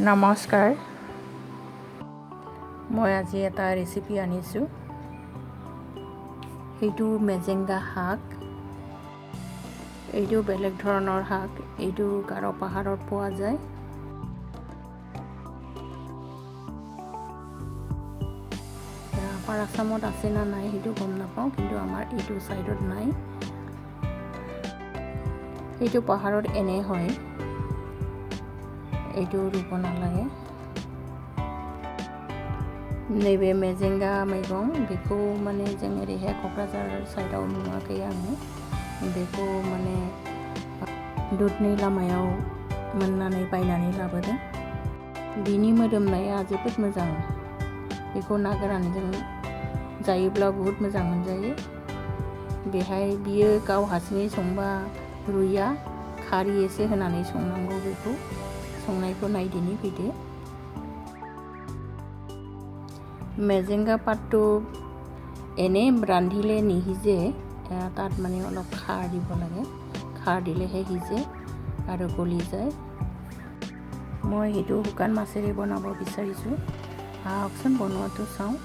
নমস্কাৰ, মই আজি এটা ৰেচিপি আনিছোঁ। সেইটো মেজেংগা শাক। এইটো বেলেগ ধৰণৰ শাক। এইটো গাৰো পাহাৰত পোৱা যায়। আপাৰ আসামত আছে না নাই সেইটো গম নাপাওঁ, কিন্তু আমাৰ এইটো চাইডত নাই। এইটো পাহাৰত এনে হয়, এইটো ৰুব নালাগে। नैबे मेजेंगा मैगं बेखौ माने जों ओरैहाय क'क्राझार साइडआव नुवाखै आङो। बेखौ माने दुधनि लामायाव मोननानै बायनानै लाबोदों। बिनि मोदोमनाया जोबोद मोजां। बेखौ ना गोरानजों जायोब्ला बहुद मोजां मोनजायो। बेहाय बियो गाव हारसिङै संबा रुइया, खारै एसे होनानै संनांगौ। बेखौ संनायखौ नायदिनि फैदो। মেজেংগা পাতটো এনে ৰান্ধিলে নিসিজে, তাত মানে অলপ খাৰ দিব লাগে। খাৰ দিলেহে সিজে আৰু গলি যায়। মই সেইটো শুকান মাছেৰে বনাব বিচাৰিছোঁ। আহকচোন বনোৱাটো চাওঁ।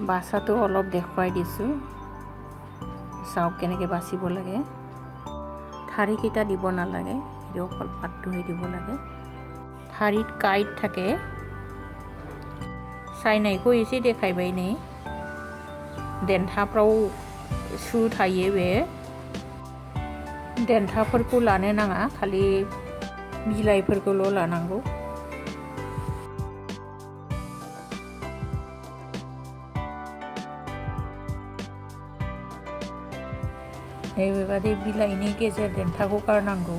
বাছাটো অলপ দেখুৱাই দিছোঁ, চাওক কেনেকৈ বাচিব লাগে। ঠাৰিকেইটা দিব নালাগে, সেইটো অকল পাতটোহে দিব লাগে। ঠাৰিত কাঁইট থাকে। सायनायखौ एसे देखायबाय नै, देन्थाफ्राव सु थायो। बे देन्थाफोरखौ लानो नाङा, खालि बिलाइफोरखौल' लानांगौ। बेबादि बिलाइनि गेजेर देन्थाखौ गारनांगौ।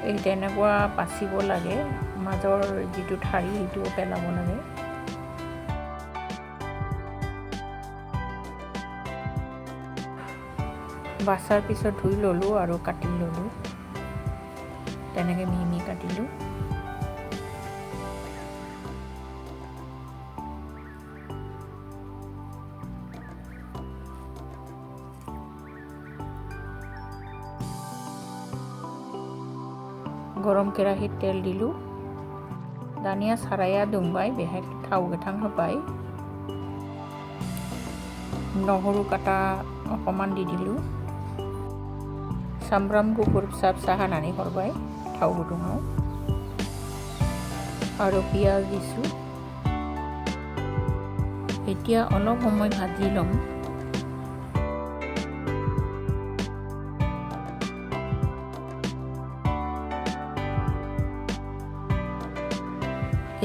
এই তেনেকুৱা বাচিব লাগে। মাজৰ যিটো ঠাৰি সেইটো পেলাব লাগে। বাছাৰ পিছত ধুই ল'লোঁ আৰু কাটি ল'লোঁ। তেনেকৈ মিহি কাটিলোঁ। गरम केराहित तेल दिलु। दानिया साराया दुंबाय, बेहाय थाव गोथां होबाय। নহৰু काटा अकमान दी दिलु। सामब्राम गुफुर फिसा फिसा हानानै हरबाय थाव गुदुङाव। আৰু পিঁয়াজ দিছোঁ। এতিয়া অলপ সময় ভাজি ল'ম।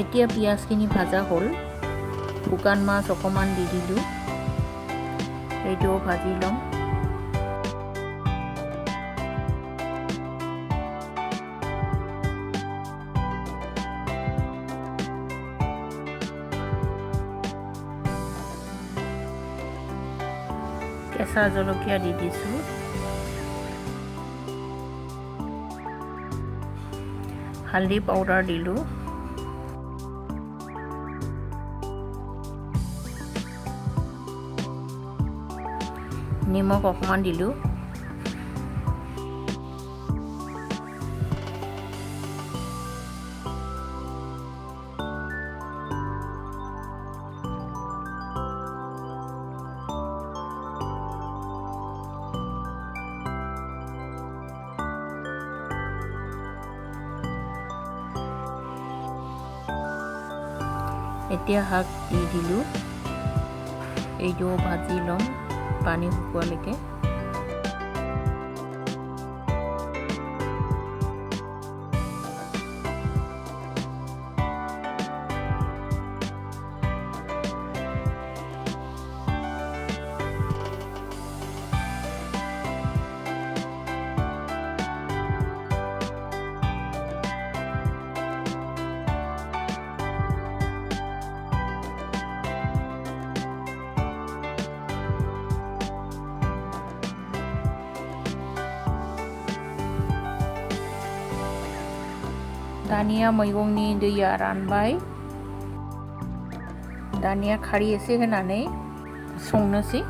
এতিয়া পিঁয়াজখিনি ভাজা হ'ল। শুকান মাছ অকণমান দি দিলোঁ। এইটোও ভাজি ল'ম। কেঁচা জলকীয়া দি দিছোঁ। হালধি পাউডাৰ দিলোঁ। নিমখ অকণমান দিলোঁ। এতিয়া শাক দি দিলোঁ। এইটো ভাজি ল'ম পানী শুকোৱালৈকে। दानिया मैगंनि दैया रानबाय। दानिया खारै एसे होनानै संनोसै।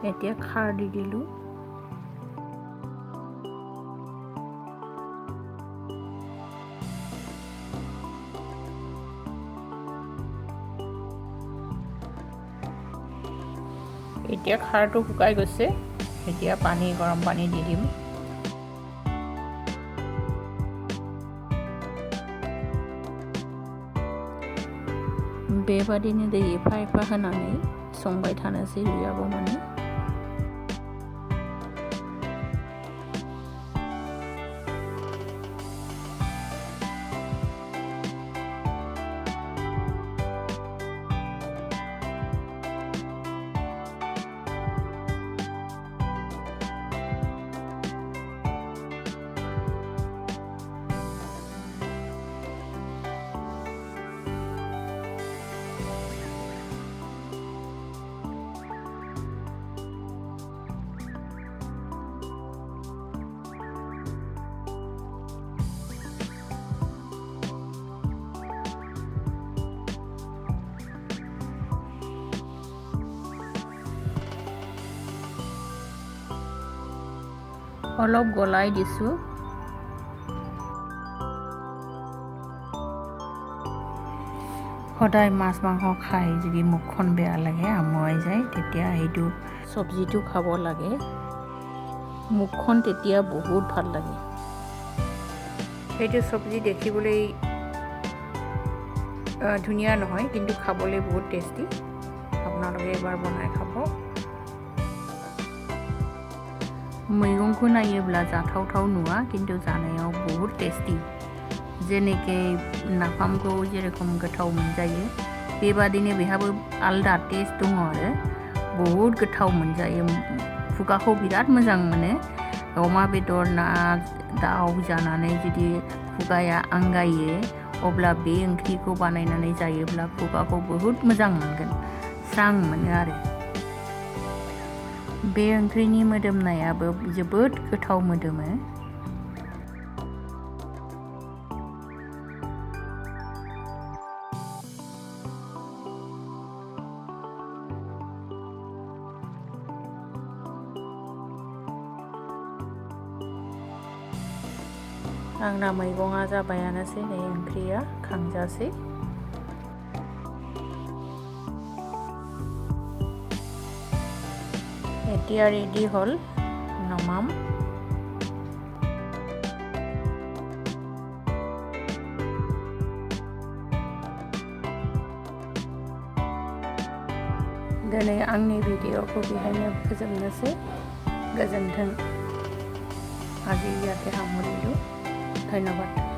এতিয়া খাৰ দি দিলোঁ। এতিয়া খাৰটো শুকাই গৈছে। এতিয়া গৰম পানী দি দিম। बेबादिनो दै एफा एफा होनानै संबाय थानोसै रुयागौमानि। অলপ গলাই দিছোঁ। সদায় মাছ মাংস খাই যদি মুখখন বেয়া লাগে, আমুৱাই যায়, তেতিয়া সেইটো চব্জিটো খাব লাগে। মুখখন তেতিয়া বহুত ভাল লাগে। সেইটো চব্জি দেখিবলৈ ধুনীয়া নহয়, কিন্তু খাবলৈ বহুত টেষ্টি। আপোনালোকে এবাৰ বনাই খাব। मैगंखौ नायोब्ला जाथावथाव नुवा, किन्तु जानायाव बहुत टेस्टी। जेनेके नाफामखौ जेरखम गोथाव मोनजायो, बेबादिनो बेहाबो आलदा टेस्ट दङ आरो बहुत गोथाव मोनजायो। खुगाखौ बिराद मोजां मोनो। अमा बेदर, ना, दाउ जानानै जुदि खुगाया आंगायो, अब्ला बे ओंख्रिखौ बानायनानै जायोब्ला खुगाखौ बहुत मोजां मोनगोन, स्रां मोनो आरो। बे ओंख्रिनि मोदोमनायाबो जोबोद गोथाव मोदोमो। आंना मैगङा जाबायानोसै, नै ओंख्रिया खांजासै। এতিয়া ৰেডি হ'ল, নমাম। दिनै आंनि भिडिअखौ बेहायनो फोजोबनोसै। गोजोन्थों। আজি ইয়াতে সামৰিলোঁ। ধন্যবাদ।